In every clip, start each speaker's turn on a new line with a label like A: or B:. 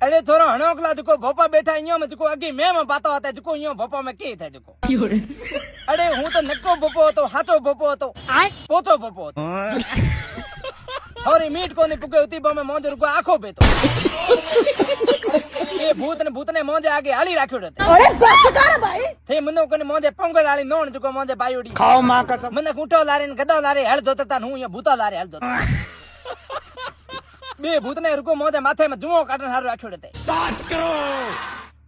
A: अरे थोड़ा हणोकला जको भोपा बैठा इयो में जको अगी मैं बातो आता जको इयो भोपा में के थे जको अरे हूं तो नक्को भोपो तो हाथो भोपो तो पोतो भोपो तो थोड़ी मीट कोनी पुके उती बमे मोंज रुको आखो बेतो ये भूत ने मोंजे आगे हाली राख्यो रहते
B: अरे बस कर भाई
A: थे मनो कोने मोंजे पंगल हाली नोण जको मोंजे बायोडी
C: खाओ मां कसम
A: मने कुटो लारे ने गदा लारे हल जोता हूं ये भूता लारे हल जोता बे भूत ने रुको मोजे माथे में जुओ काटन हारो राख्यो रहते
C: बात करो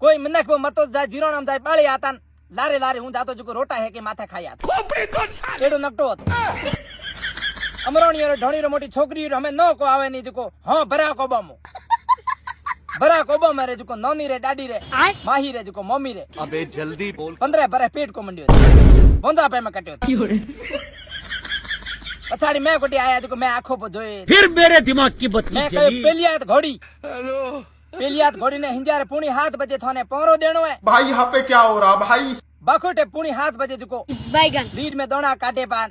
A: कोई मनक वो मतो जा जीरो नाम जाय पाळी आतान लारे लारे हूं जातो जको रोटा है के माथे खाई आतो
C: खोपड़ी तो साले
A: एडो नकटो હતો अमराणी रे ढोणी रे मोटी छोकरी रे हमें नो को आवे नी जको हां बराक ओबामा रे जको नोनी रे डाडी रे माही रे जको मम्मी रे
C: अबे जल्दी बोल
A: 15 बरे पेट को मंडियो बोंदा पे में कट्यो पछाड़ी मैं कोटी आया जको मैं आंखों पर जोए
C: फिर मेरे दिमाग की बत्ती
A: मैं कहे
C: जली
A: पेलियात घोड़ी
C: हेलो
A: पेलियात घोड़ी ने हिंजार पुणी 7 बजे थाने पोरो देनो है
D: भाई यहाँ पे क्या हो रहा भाई
A: बाखोटे पुणी 7 बजे जको
B: बैगन
A: लीड में दोना काटे पान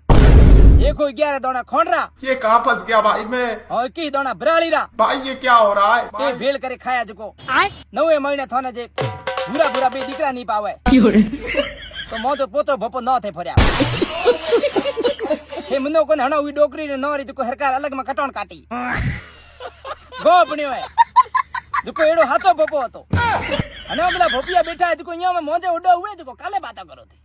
A: देखो 11 दोना खोंडरा
D: ये कहाँ फंस गया भाई मैं
A: और की दोना बरालीरा
D: भाई ये क्या हो रहा है
A: ते
D: भाई?
A: भेल करे खाया जको 9 महीने थाने जे बुरा बे दीकरा नहीं पावे तो मोतो पोतो भोपो न थे फर्या हे मनो कोने हणा उई डोकरी ने नोरी जको सरकार अलग में कटोण काटी गो बन्यो है जको एडो हाथो भोपो હતો અને ઓલા ભોપિયા બેઠા જકો અહીંયા में मोजे उडो हुए जको काले बाता करो थे